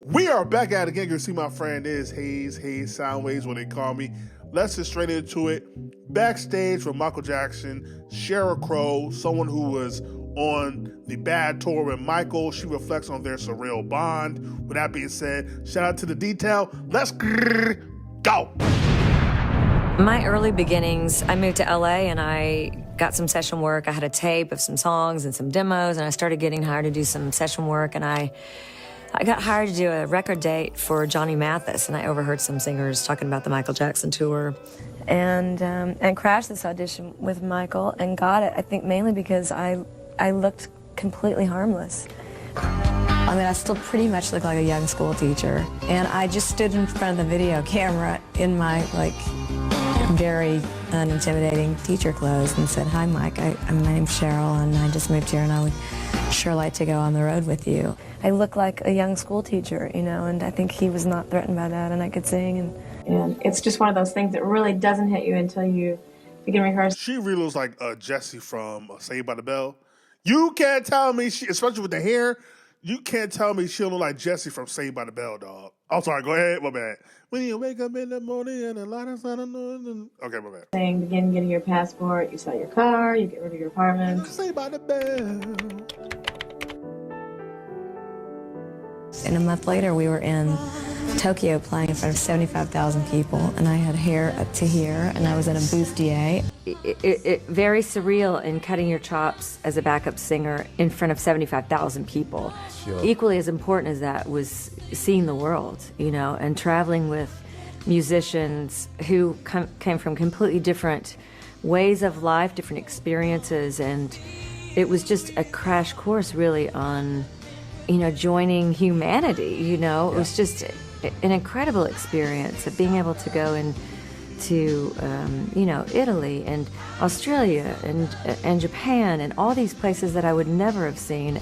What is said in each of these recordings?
We are back at it again. You can see my friend is Hayes Soundwaves, what they call me. Let's get straight into it. Backstage with Michael Jackson, Sheryl, someone who was on the Bad tour with Michael. She reflects on their surreal bond. With that being said, shout out to the detail. Let's go. My early beginnings, I moved to LA and I got some session work. I had a tape of some songs and some demos, and I started getting hired to do some session work, and I got hired to do a record date for Johnny Mathis, and I overheard some singers talking about the Michael Jackson tour, and crashed this audition with Michael and got it. I think mainly because I looked completely harmless. I mean, I still pretty much look like a young school teacher, and I just stood in front of the video camera in my very unintimidating teacher clothes and said, "Hi, Mike. My name's Sheryl, and I just moved here, and I would sure like to go on the road with you." I look like a young school teacher, and I think he was not threatened by that, and I could sing. And it's just one of those things that really doesn't hit you until you begin rehearsing. She really looks like Jessie from Saved by the Bell. You can't tell me, especially with the hair, you can't tell me she don't look like Jessie from Saved by the Bell, dog. I'm sorry, go ahead, my bad. When you wake up in the morning and the light is on, okay, my bad. Begin getting your passport, you sell your car, you get rid of your apartment. Saved by the Bell. And a month later, we were in Tokyo playing in front of 75,000 people, and I had hair up to here, and I was in a bustier. It very surreal in cutting your chops as a backup singer in front of 75,000 people. Sure. Equally as important as that was seeing the world, and traveling with musicians who came from completely different ways of life, different experiences, and it was just a crash course really on joining humanity, It was just an incredible experience of being able to go into, Italy and Australia and Japan and all these places that I would never have seen.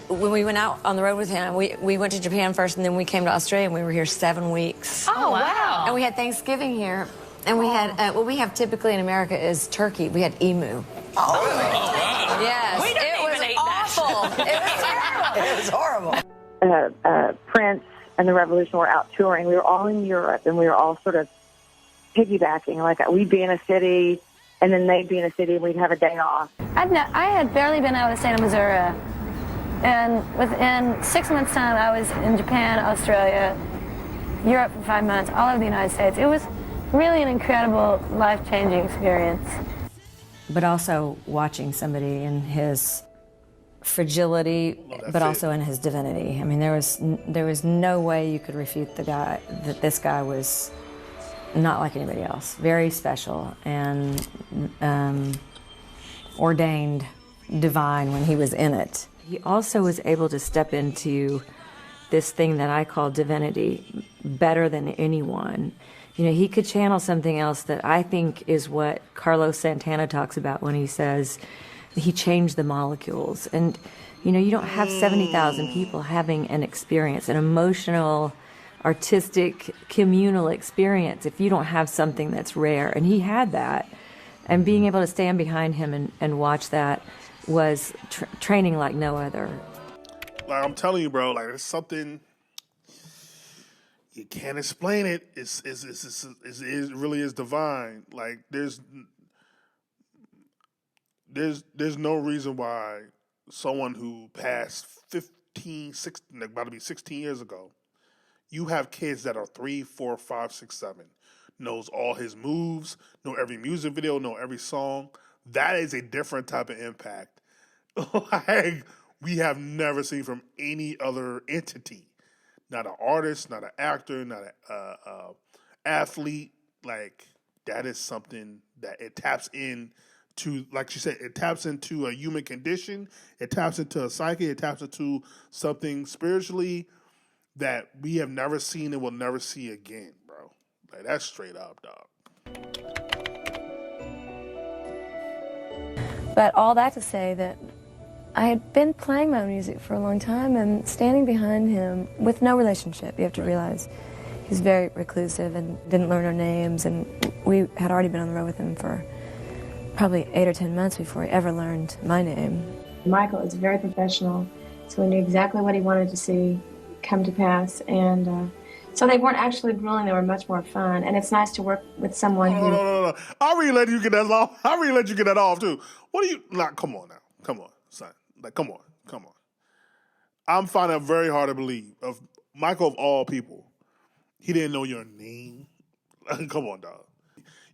When we went out on the road with him, we went to Japan first, and then we came to Australia, and we were here 7 weeks. Oh, wow. And we had Thanksgiving here, and we had, what we have typically in America is turkey. We had emu. Oh, wow. Yes. We didn't it was even eat awful. that. It was terrible. It was horrible. Prince and the Revolution were out touring. We were all in Europe, and we were all sort of piggybacking. Like, we'd be in a city, and then they'd be in a city, and we'd have a day off. I had barely been out of the state of Missouri, and within 6 months' time, I was in Japan, Australia, Europe for 5 months, all over the United States. It was really an incredible, life-changing experience. But also watching somebody in his fragility, but also in his divinity. I mean, there was no way you could refute that this guy was not like anybody else. Very special and ordained divine when he was in it. He also was able to step into this thing that I call divinity better than anyone. He could channel something else that I think is what Carlos Santana talks about when he says he changed the molecules. And, you don't have 70,000 people having an experience, an emotional, artistic, communal experience if you don't have something that's rare. And he had that. And being able to stand behind him and watch that was training like no other. Like, I'm telling you, bro, like, there's something... You can't explain it. It really is divine. Like, there's no reason why someone who passed 16, about to be 16 years ago, you have kids that are 3, 4, 5, 6, 7, knows all his moves, know every music video, know every song. That is a different type of impact. Like, we have never seen from any other entity. Not an artist, not an actor, not an athlete. Like, that is something that it taps into, like she said, it taps into a human condition. It taps into a psyche. It taps into something spiritually that we have never seen and will never see again, bro. Like, that's straight up, dog. But all that to say that I had been playing my own music for a long time and standing behind him with no relationship. You have to realize he's very reclusive and didn't learn our names, and we had already been on the road with him for probably 8 or 10 months before he ever learned my name. Michael is very professional, so he knew exactly what he wanted to see, come to pass. And so they weren't actually grueling, they were much more fun. And it's nice to work with someone who... No. I really let you get that off. I really let you get that off, too. What are you... Like, come on now. Come on, son. Like, come on. I'm finding it very hard to believe. Of Michael, of all people, he didn't know your name. Come on, dog.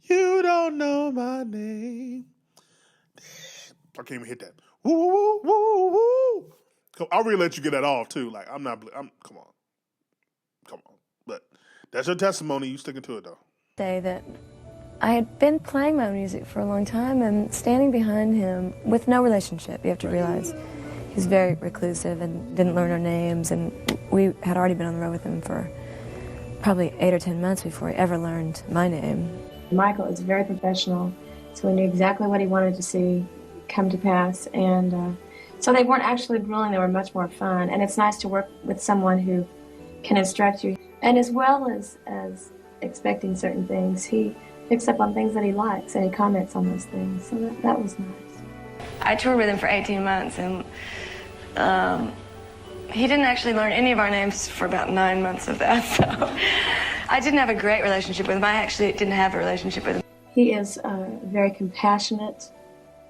You don't know my name. I can't even hit that. Woo, woo, woo, woo. I really let you get that off, too. Like, come on. But that's your testimony. You sticking to it, though. Say that I had been playing my own music for a long time and standing behind him with no relationship. You have to realize he's very reclusive and didn't learn our names, and we had already been on the road with him for probably 8 or 10 months before he ever learned my name. Michael is very professional, so we knew exactly what he wanted to see come to pass, and so they weren't actually grueling, they were much more fun, and it's nice to work with someone who can instruct you. And as well as expecting certain things, he picks up on things that he likes and he comments on those things, so that was nice. I toured with him for 18 months, and he didn't actually learn any of our names for about 9 months of that, so I didn't have a great relationship with him. I actually didn't have a relationship with him. He is a very compassionate,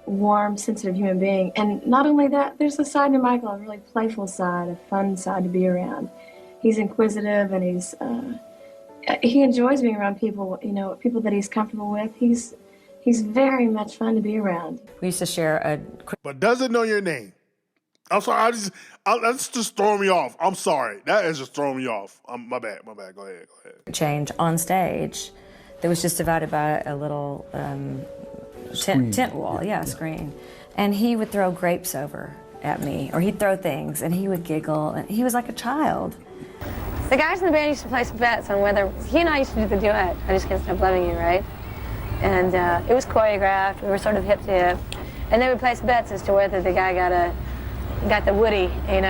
warm, sensitive human being, and not only that, there's a side to Michael, a really playful side, a fun side to be around. He's inquisitive, and he enjoys being around people, people that he's comfortable with. He's very much fun to be around. We used to share But doesn't know your name. I'm sorry. That's just throwing me off. I'm sorry. That is just throwing me off. My bad. Go ahead. change on stage that was just divided by a little tent wall, screen. And he would throw grapes over at me, or he'd throw things, and he would giggle, and he was like a child. The guys in the band used to place bets on whether he and I used to do the duet, I Just Can't Stop Loving You, right? And it was choreographed. We were sort of hip to hip, and they would place bets as to whether the guy got the Woody, and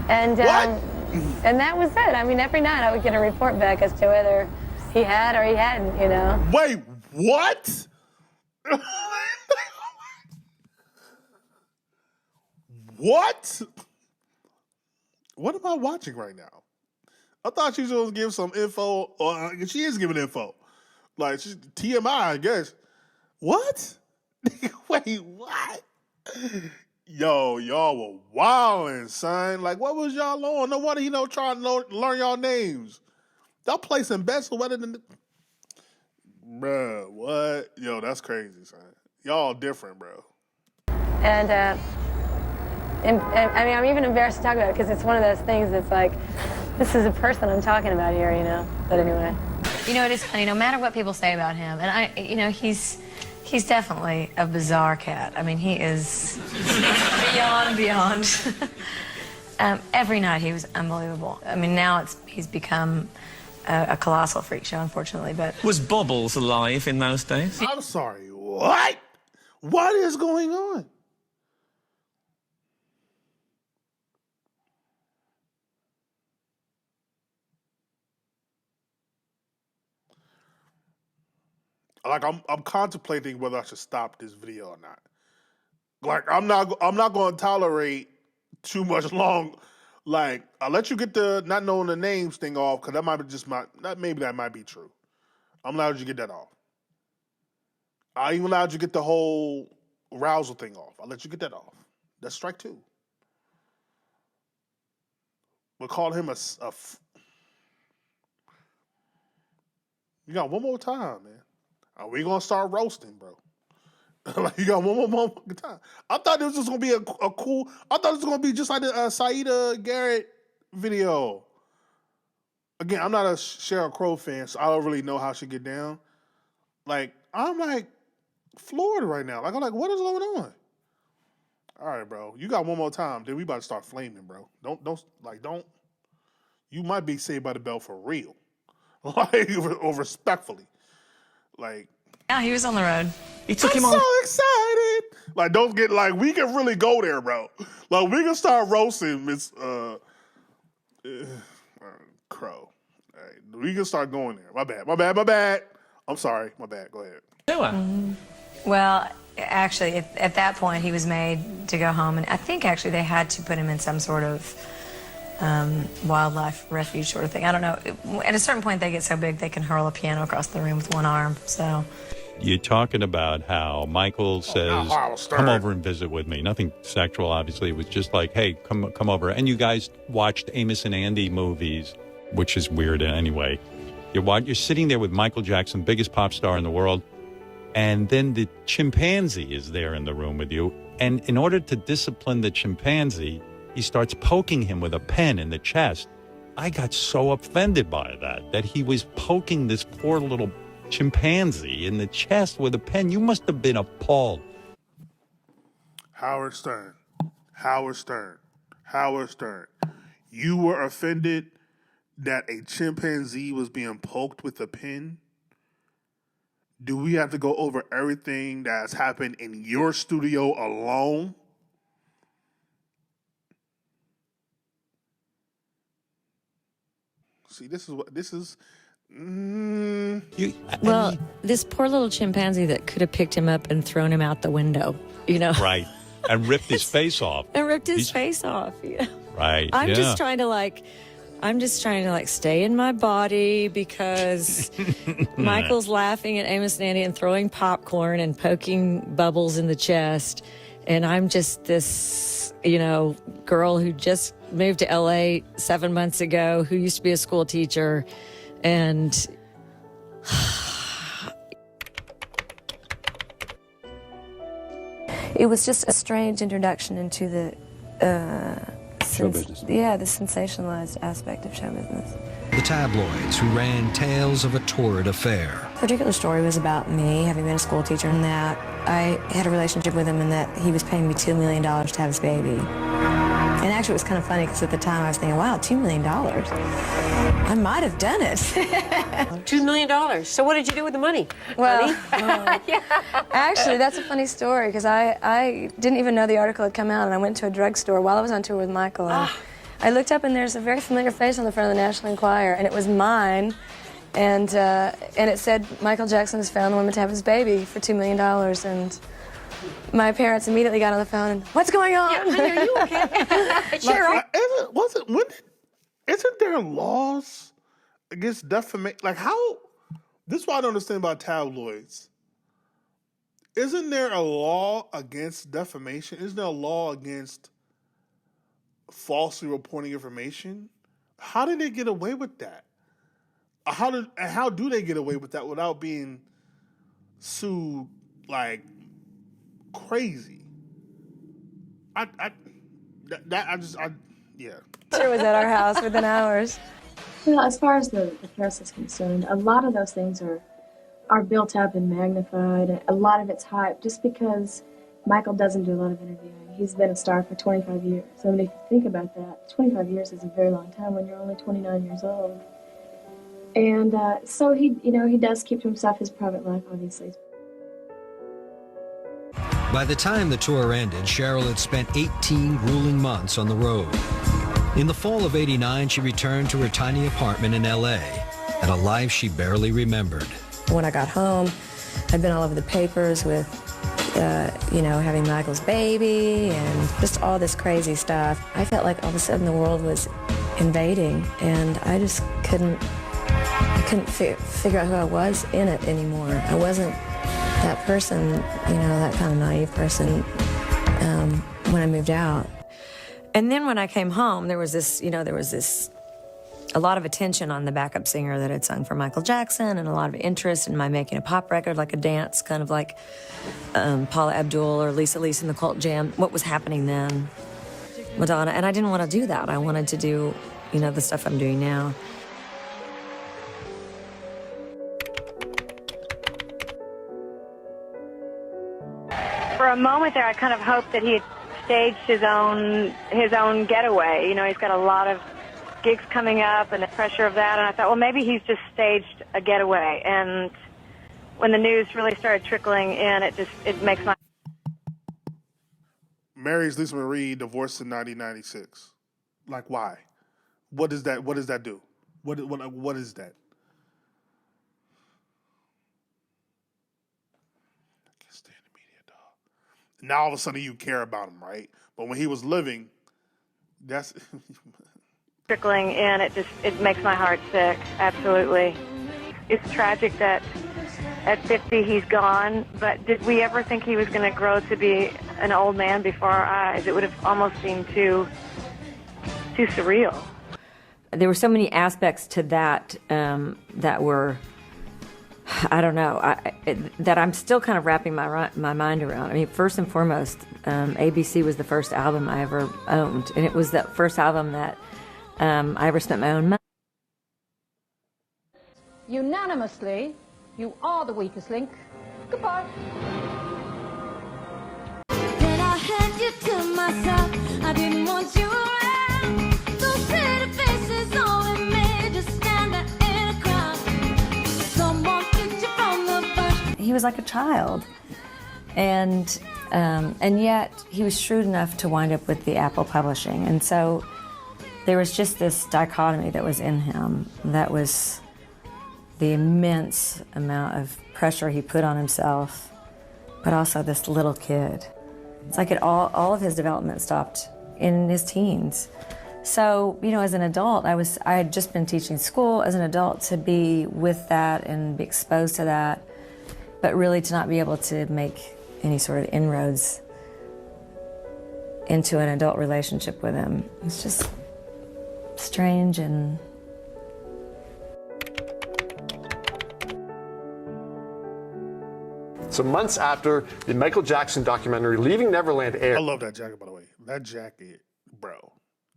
and that was it. I mean, every night I would get a report back as to whether he had or he hadn't, Wait, what? What? What am I watching right now? I thought she was going to give some info, or she is giving info. Like, she's TMI, I guess. What? Wait, what? Yo, y'all were wildin', son. Like, what was y'all on? No wonder he trying to learn y'all names. Y'all placing bets for whether than... Bruh, what? Yo, that's crazy, son. Y'all different, bro. And I mean, I'm even embarrassed to talk about it because it's one of those things that's like, this is a person I'm talking about here, But anyway. It is funny, no matter what people say about him, and he's definitely a bizarre cat. I mean, he is beyond. Every night he was unbelievable. I mean, now he's become a colossal freak show, unfortunately, but... Was Bobbles alive in those days? I'm sorry, what? What is going on? Like, I'm contemplating whether I should stop this video or not. Like, I'm not going to tolerate too much long. Like, I'll let you get the not knowing the names thing off, because that might be maybe that might be true. I'm allowed you to get that off. I even allowed you to get the whole arousal thing off. I'll let you get that off. That's strike 2. We'll call him You got one more time, man. Are we gonna start roasting, bro? Like, you got one more time. I thought it was just gonna be a cool. I thought it was gonna be just like the Saida Garrett video. Again, I'm not a Sheryl Crow fan, so I don't really know how she get down. Like, I'm like floored right now. Like, I'm like, what is going on? All right, bro. You got one more time. Then we about to start flaming, bro. Don't. You might be Saved by the Bell for real. Like, or respectfully. Like, Yeah, he was on the road. He took him on. I'm so excited. Like, don't get, like, we can really go there, bro. Like, we can start roasting Miss Crow. All right, we can start going there. My bad. I'm sorry. My bad. Go ahead. Well, actually, at that point, he was made to go home, and I think actually they had to put him in some sort of wildlife refuge sort of thing. I don't know. At a certain point, they get so big they can hurl a piano across the room with one arm. So You're talking about how Michael says, come over and visit with me. Nothing sexual, obviously. It was just like, hey, come over. And you guys watched Amos and Andy movies, which is weird anyway. You're sitting there with Michael Jackson, biggest pop star in the world, and then the chimpanzee is there in the room with you. And in order to discipline the chimpanzee, he starts poking him with a pen in the chest. I got so offended by that he was poking this poor little chimpanzee in the chest with a pen. You must have been appalled. Howard Stern. You were offended that a chimpanzee was being poked with a pen? Do we have to go over everything that's happened in your studio alone? See, this is. This poor little chimpanzee that could have picked him up and thrown him out the window, Right. And ripped his face off. Face off. Yeah. Right. I'm just trying to stay in my body because Michael's laughing at Amos and Andy and throwing popcorn and poking Bubbles in the chest. And I'm just this, girl who just moved to LA 7 months ago, who used to be a school teacher. And It was just a strange introduction into the show business. the sensationalized aspect of show business. The tabloids who ran tales of a torrid affair. the particular story was about me having been a school teacher and that I had a relationship with him and that he was paying me $2 million to have his baby. And actually, it was kind of funny because at the time I was thinking, wow, $2 million. I might have done it. $2 million. So what did you do with the money? Well, actually, that's a funny story because I didn't even know the article had come out, and I went to a drugstore while I was on tour with Michael. And I looked up, and there's a very familiar face on the front of the National Enquirer, and it was mine. And it said, Michael Jackson has found the woman to have his baby for $2 million. And my parents immediately got on the phone and, what's going on? Yeah, honey, are you okay? Sheryl. Isn't there laws against defamation? Like how? This is what I don't understand about tabloids. Isn't there a law against defamation? Isn't there a law against falsely reporting information? How did they get away with that? How do they get away with that without being sued like crazy? Yeah. Sure was at our house within hours. Well, as far as the press is concerned, a lot of those things are built up and magnified. A lot of it's hype just because Michael doesn't do a lot of interviewing. He's been a star for 25 years. I mean, if you think about that, 25 years is a very long time when you're only 29 years old. And so he does keep to himself his private life, obviously. By the time the tour ended, Sheryl had spent 18 grueling months on the road. In the fall of '89, she returned to her tiny apartment in L.A. and a life she barely remembered. When I got home, I'd been all over the papers with, having Michael's baby and just all this crazy stuff. I felt like all of a sudden the world was invading, and I just couldn't figure out who I was in it anymore. I wasn't that person, that kind of naive person when I moved out. And then when I came home, there was a lot of attention on the backup singer that had sung for Michael Jackson and a lot of interest in my making a pop record, like a dance, kind of like Paula Abdul or Lisa Lee in the Cult Jam, what was happening then, Madonna. And I didn't want to do that. I wanted to do, the stuff I'm doing now. For a moment there, I kind of hoped that he had staged his own getaway. He's got a lot of gigs coming up and the pressure of that, and I thought, well, maybe he's just staged a getaway. And when the news really started trickling in, it makes my... Marries Lisa Marie, divorced in 1996. Like, why? What does that do? What is that? Now all of a sudden you care about him, right? But when he was living, that's trickling in. It makes my heart sick. Absolutely. It's tragic that at 50 he's gone, but did we ever think he was going to grow to be an old man before our eyes? It would have almost seemed too surreal. There were so many aspects to that that were, I don't know, that I'm still kind of wrapping my mind around. I mean, first and foremost, ABC was the first album I ever owned, and it was the first album that I ever spent my own money. Unanimously, you are the weakest link. Goodbye. Then I had you to myself. I didn't want you around. Those pretty faces only made you stand there in a crowd. Someone picked you from the bunch. He was like a child, and yet he was shrewd enough to wind up with the Apple Publishing, and so there was just this dichotomy that was in him. That was the immense amount of pressure he put on himself, but also this little kid. It's like all of his development stopped in his teens. So, you know, as an adult, I had just been teaching school. As an adult, to be with that and be exposed to that, but really to not be able to make any sort of inroads into an adult relationship with him, it's just strange. And So months after the Michael Jackson documentary Leaving Neverland aired. I love that jacket, by the way. That jacket, bro,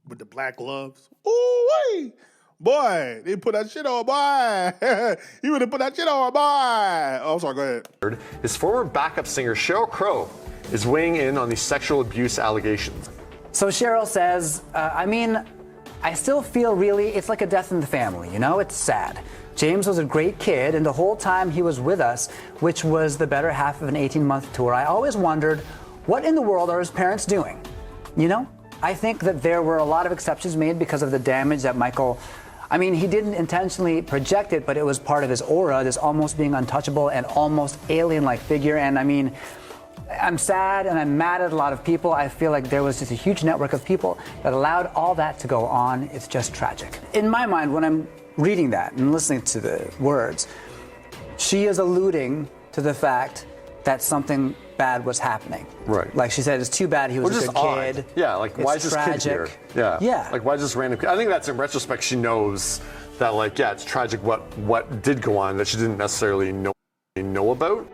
with the black gloves. Ooh, boy, they put that shit on, boy. You would have put that shit on, boy. Oh, sorry, go ahead. His former backup singer, Sheryl Crow, is weighing in on the sexual abuse allegations. So Sheryl says, I still feel it's like a death in the family, you know? It's sad. James was a great kid, and the whole time he was with us, which was the better half of an 18-month tour, I always wondered, what in the world are his parents doing? You know? I think that there were a lot of exceptions made because of the damage that Michael, he didn't intentionally project it, but it was part of his aura, this almost being untouchable and almost alien-like figure. And I'm sad and I'm mad at a lot of people. I feel like there was just a huge network of people that allowed all that to go on. It's just tragic. In my mind, when I'm reading that and listening to the words, she is alluding to the fact that something bad was happening. Right. Like she said, it's too bad he was a good kid. Yeah, like why is this kid here? Yeah. Yeah. Like why is this random kid? I think that's in retrospect she knows that it's tragic what did go on that she didn't necessarily know about.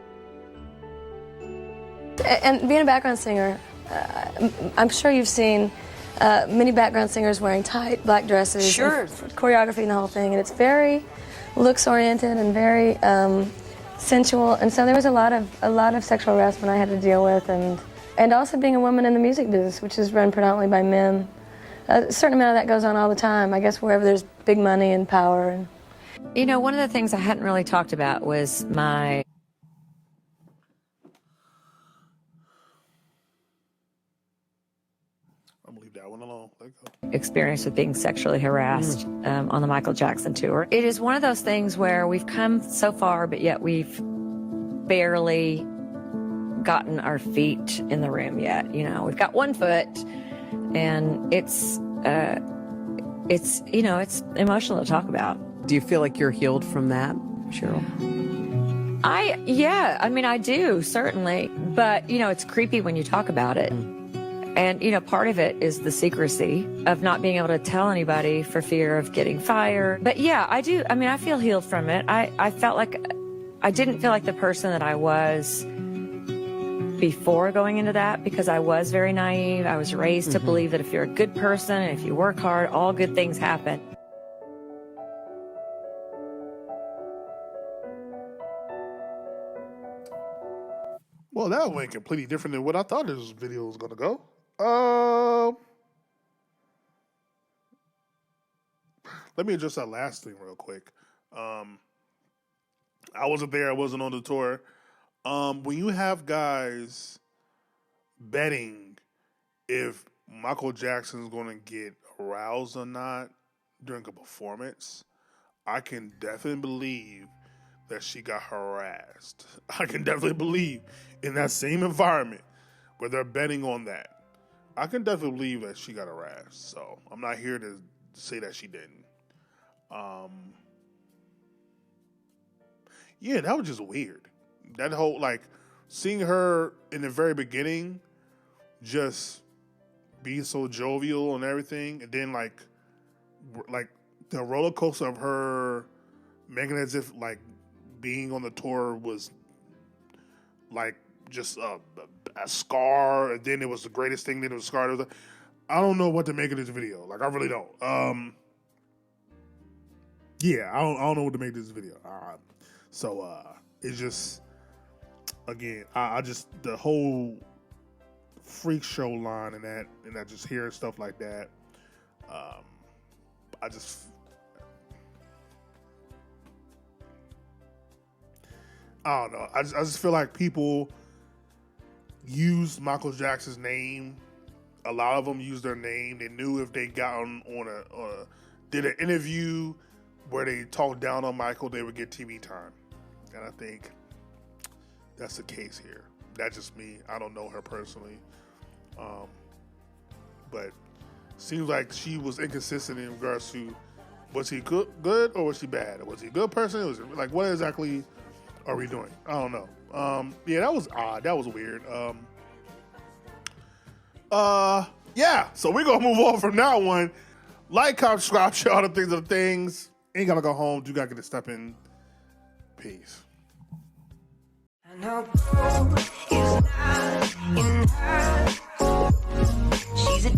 And being a background singer, I'm sure you've seen many background singers wearing tight black dresses. Sure. Choreography and the whole thing. And it's very looks-oriented and very sensual. And so there was a lot of sexual harassment I had to deal with. And also being a woman in the music business, which is run predominantly by men. A certain amount of that goes on all the time, I guess, wherever there's big money and power. you know, one of the things I hadn't really talked about was my experience with being sexually harassed on the Michael Jackson tour. It is one of those things where we've come so far, but yet we've barely gotten our feet in the room yet. You know, we've got 1 foot, and it's you know, it's emotional to talk about. Do you feel like you're healed from that, Sheryl? Yeah, I mean, I do, certainly. But, you know, it's creepy when you talk about it. And, you know, part of it is the secrecy of not being able to tell anybody for fear of getting fired. But yeah, I do. I mean, I feel healed from it. I felt like I didn't feel like the person that I was before going into that, because I was very naive. I was raised to believe that if you're a good person and if you work hard, all good things happen. Well, that went completely different than what I thought this video was going to go. Let me address that last thing real quick. I wasn't there. I wasn't on the tour. When you have guys betting if Michael Jackson's going to get aroused or not during a performance, I can definitely believe that she got harassed. I can definitely believe in that same environment where they're betting on that, I can definitely believe that she got harassed. So I'm not here to say that she didn't. Yeah, that was just weird. That whole, like, seeing her in the very beginning just be so jovial and everything, and then like the roller coaster of her making as if like being on the tour was like just a scar, and then it was the greatest thing. Then it was a scar. It was I don't know what to make of this video. Like, I really don't. Yeah, I don't know what to make of this video. So it's just, again, I just, the whole freak show line and I just hear stuff like that. I don't know. I just feel like people use Michael Jackson's name. A lot of them use their name. They knew if they got on did an interview where they talked down on Michael, they would get TV time. And I think that's the case here. That's just me. I don't know her personally. But seems like she was inconsistent in regards to, was he good or was she bad? Was he a good person? Was it, like, what exactly are we doing? I don't know. Yeah, that was odd. That was weird. Yeah, so we're going to move on from that one. Like, comment, subscribe, share all the things. Ain't got to go home. You got to get to step in. Peace. I know is not in her. She's a